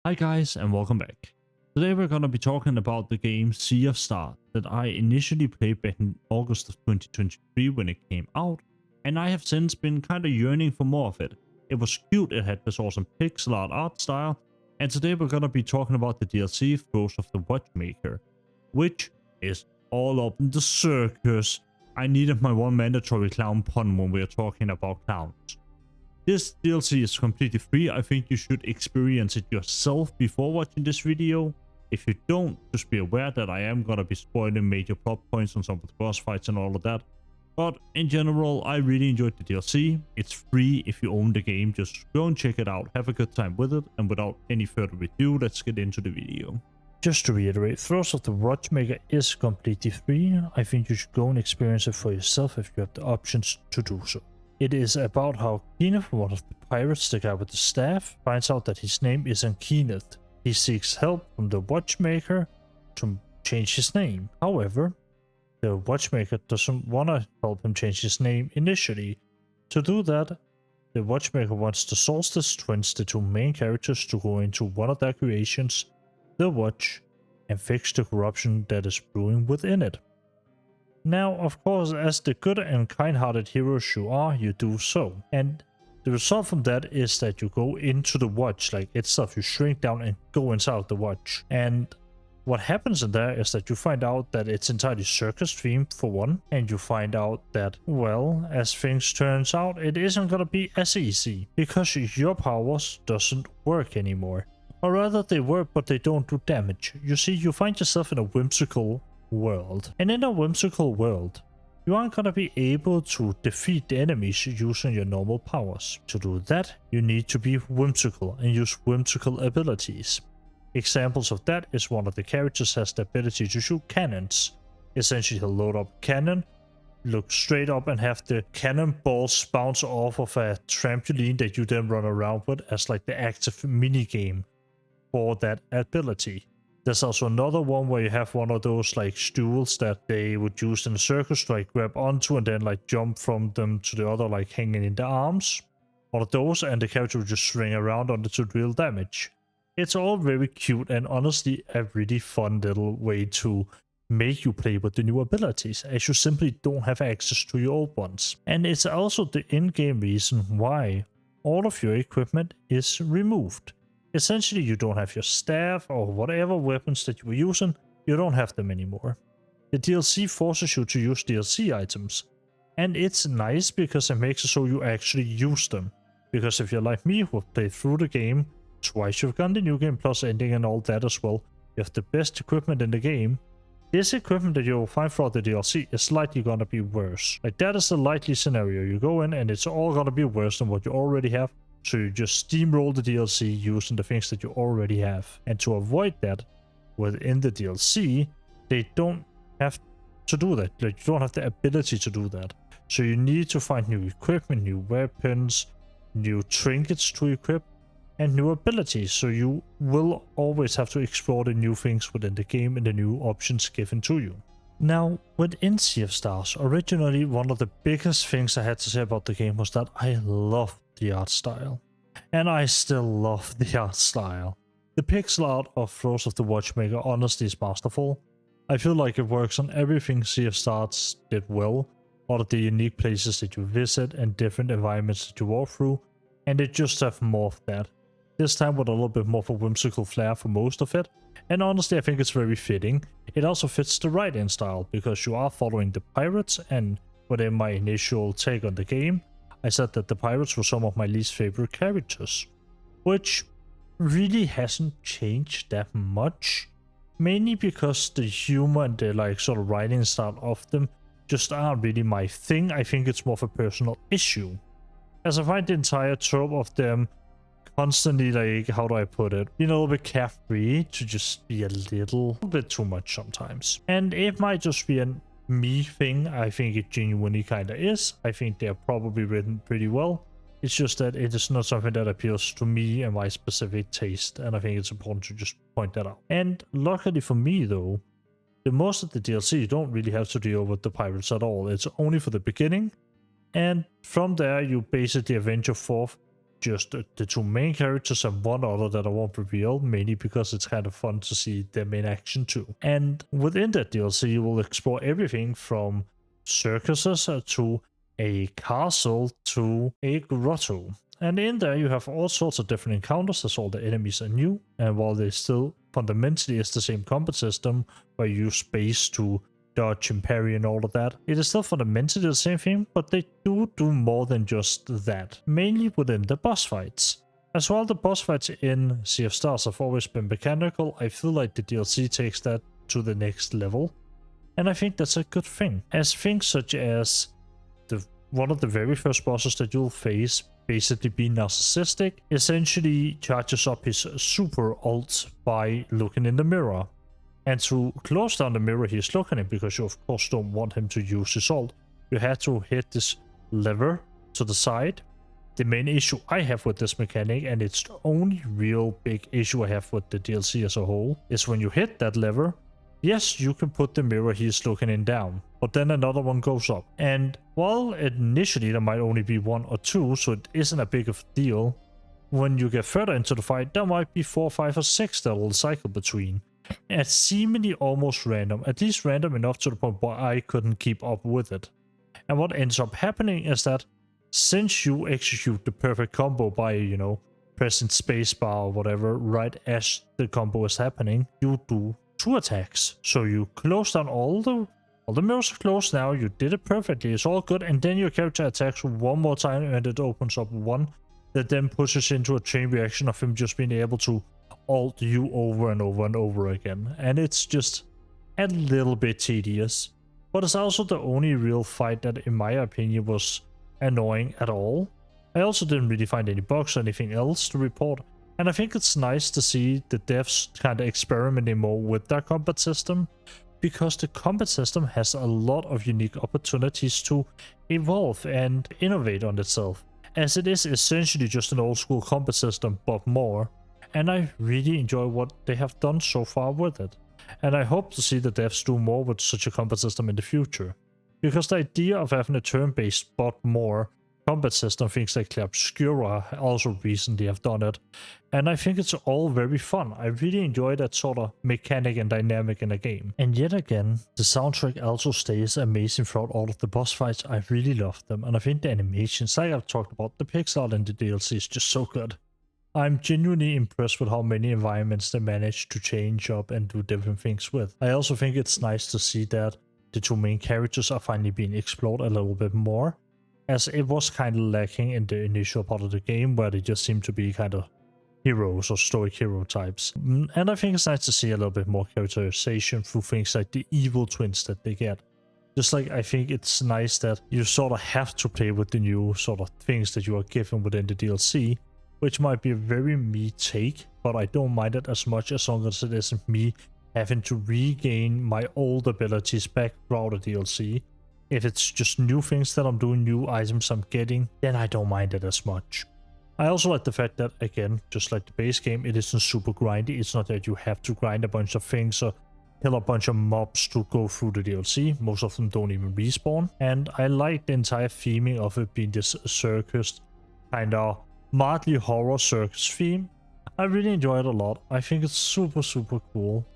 Hi guys and welcome back. Today we're gonna be talking about the game Sea of Stars that I initially played back in August of 2023 when it came out, and I have since been kinda yearning for more of it. It was cute, it had this awesome pixel art style, and today we're gonna be talking about the DLC Throes of the Watchmaker, which is all up in the circus. I needed my one mandatory clown pun when we are talking about clowns. This DLC is completely free. I think you should experience it yourself before watching this video. If you don't, just be aware that I am gonna be spoiling major plot points on some of the boss fights and all of that. But in general, I really enjoyed the DLC. It's free if you own the game. Just go and check it out. Have a good time with it. And without any further ado, let's get into the video. Just to reiterate, Throes of the Watchmaker is completely free. I think you should go and experience it for yourself if you have the options to do so. It is about how Kenneth, one of the pirates, the guy with the staff, finds out that his name isn't Kenneth. He seeks help from the Watchmaker to change his name. However, the Watchmaker doesn't want to help him change his name initially. To do that, the Watchmaker wants the Solstice Twins, the two main characters, to go into one of their creations, the Watch, and fix the corruption that is brewing within it. Now, of course, as the good and kind-hearted heroes you are, you do so. And the result from that is that you go into the Watch, like itself, you shrink down and go inside the Watch. And what happens in there is that you find out that it's entirely circus themed for one, and you find out that, well, as things turns out, it isn't gonna be as easy, because your powers doesn't work anymore. Or rather, they work, but they don't do damage. You see, you find yourself in a whimsical world. And in a whimsical world, you aren't gonna be able to defeat the enemies using your normal powers. To do that, you need to be whimsical and use whimsical abilities. Examples of that is one of the characters has the ability to shoot cannons. Essentially, he'll load up a cannon, look straight up and have the cannonballs bounce off of a trampoline that you then run around with as like the active mini game for that ability. There's also another one where you have one of those like stools that they would use in the circus to like grab onto and then like jump from them to the other, like hanging in the arms. One of those, and the character would just swing around on it to deal damage. It's all very cute and honestly a really fun little way to make you play with the new abilities, as you simply don't have access to your old ones. And it's also the in-game reason why all of your equipment is removed. Essentially, you don't have your staff or whatever weapons that you were using, you don't have them anymore. The DLC forces you to use DLC items, and it's nice because it makes it so you actually use them. Because if you're like me, who have played through the game twice, you've gotten the new game plus ending and all that as well, you have the best equipment in the game. This equipment that you'll find throughout the DLC is likely gonna be worse. Like, that is the likely scenario. You go in and it's all gonna be worse than what you already have. So you just steamroll the DLC using the things that you already have. And to avoid that, within the DLC, they don't have to do that. Like, you don't have the ability to do that. So you need to find new equipment, new weapons, new trinkets to equip, and new abilities. So you will always have to explore the new things within the game and the new options given to you. Now, within Sea of Stars, originally one of the biggest things I had to say about the game was that I loved the art style. And I still love the art style. The pixel art of Throes of the Watchmaker honestly is masterful. I feel like it works on everything Sea of Stars did well. All of the unique places that you visit and different environments that you walk through. And they just have more of that. This time with a little bit more of a whimsical flair for most of it. And honestly, I think it's very fitting. It also fits the writing style because you are following the pirates, and within my initial take on the game, I said that the pirates were some of my least favorite characters, which really hasn't changed that much, mainly because the humor and the like sort of writing style of them just aren't really my thing. I think it's more of a personal issue, as I find the entire trope of them constantly, like, how do I put it, a little bit carefree to just be a little bit too much sometimes. And it might just be a me thing. I think it genuinely kind of is. I think they're probably written pretty well. It's just that it is not something that appeals to me and my specific taste, and I think it's important to just point that out. And luckily for me though, the most of the DLC you don't really have to deal with the pirates at all. It's only for the beginning, and from there you basically adventure forth just the two main characters and one other that I won't reveal, mainly because it's kind of fun to see them in action too. And within that DLC, you will explore everything from circuses to a castle to a grotto. And in there you have all sorts of different encounters as all the enemies are new, and while they still fundamentally is the same combat system where you use space to dodge and parry and all of that, it is still fundamentally the same thing, but they do more than just that, mainly within the boss fights. As well, the boss fights in Sea of Stars have always been mechanical. I feel like the DLC takes that to the next level, and I think that's a good thing, as things such as one of the very first bosses that you'll face, basically being narcissistic, essentially charges up his super ult by looking in the mirror. And to close down the mirror he's looking in, because you of course don't want him to use his ult, you had to hit this lever to the side. The main issue I have with this mechanic, and it's the only real big issue I have with the DLC as a whole, is when you hit that lever, yes, you can put the mirror he's looking in down, but then another one goes up. And while initially there might only be one or two, so it isn't a big of a deal, when you get further into the fight, there might be 4, 5, or 6 that will cycle between. And it's seemingly almost random, at least random enough to the point where I couldn't keep up with it. And what ends up happening is that since you execute the perfect combo by, pressing spacebar or whatever right as the combo is happening, you do 2 attacks. So you close down all the mirrors are closed now, you did it perfectly, it's all good, and then your character attacks one more time and it opens up one that then pushes into a chain reaction of him just being able to ult you over and over and over again. And it's just a little bit tedious, but it's also the only real fight that in my opinion was annoying at all. I also didn't really find any bugs or anything else to report, and I think it's nice to see the devs kind of experimenting more with their combat system, because the combat system has a lot of unique opportunities to evolve and innovate on itself, as it is essentially just an old school combat system but more. And I really enjoy what they have done so far with it. And I hope to see the devs do more with such a combat system in the future. Because the idea of having a turn-based but more combat system, things like Obscura also recently have done it. And I think it's all very fun. I really enjoy that sort of mechanic and dynamic in a game. And yet again, the soundtrack also stays amazing throughout all of the boss fights. I really love them. And I think the animations, like I've talked about, the pixel art in the DLC is just so good. I'm genuinely impressed with how many environments they managed to change up and do different things with. I also think it's nice to see that the two main characters are finally being explored a little bit more, as it was kind of lacking in the initial part of the game where they just seem to be kind of heroes or stoic hero types. And I think it's nice to see a little bit more characterization through things like the evil twins that they get. Just like I think it's nice that you sort of have to play with the new sort of things that you are given within the DLC, which might be a very me take, but I don't mind it as much as long as it isn't me having to regain my old abilities back throughout the DLC. If it's just new things that I'm doing, new items I'm getting, then I don't mind it as much. I also like the fact that, again, just like the base game, it isn't super grindy. It's not that you have to grind a bunch of things or kill a bunch of mobs to go through the DLC. Most of them don't even respawn. And I like the entire theming of it being this circus, kind of mildly horror circus theme. I really enjoy it a lot. I think it's super, super cool.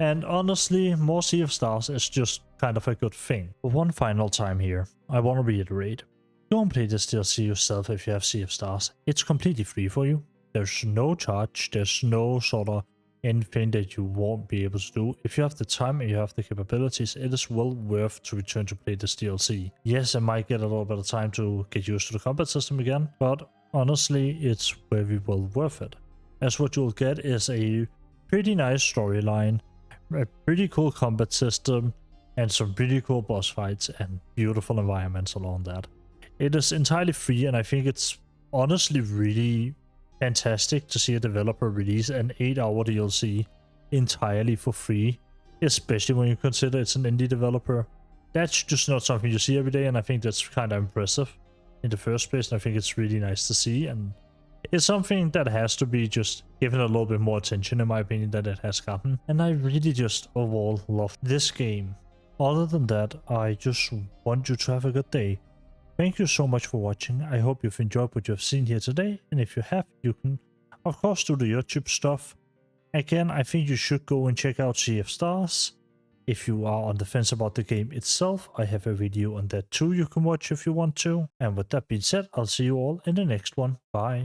And honestly, more Sea of Stars is just kind of a good thing. But one final time here, I want to reiterate. Go and play this DLC yourself if you have Sea of Stars. It's completely free for you. There's no charge. There's no sort of anything that you won't be able to do. If you have the time and you have the capabilities, it is well worth to return to play this DLC. Yes, it might get a little bit of time to get used to the combat system again, but honestly, it's very well worth it. As what you'll get is a pretty nice storyline, a pretty cool combat system, and some pretty cool boss fights and beautiful environments along that. It is entirely free, and I think it's honestly really fantastic to see a developer release an 8-hour DLC entirely for free, especially when you consider it's an indie developer. That's just not something you see every day, and I think that's kind of impressive in the first place, and I think it's really nice to see, and it's something that has to be just given a little bit more attention in my opinion than it has gotten. And I really just overall love this game. Other than that, I just want you to have a good day. Thank you so much for watching. I hope you've enjoyed what you've seen here today, and if you have, you can of course do the YouTube stuff. Again, I think you should go and check out Sea of Stars. If you are on the fence about the game itself, I have a video on that too you can watch if you want to. And with that being said, I'll see you all in the next one. Bye.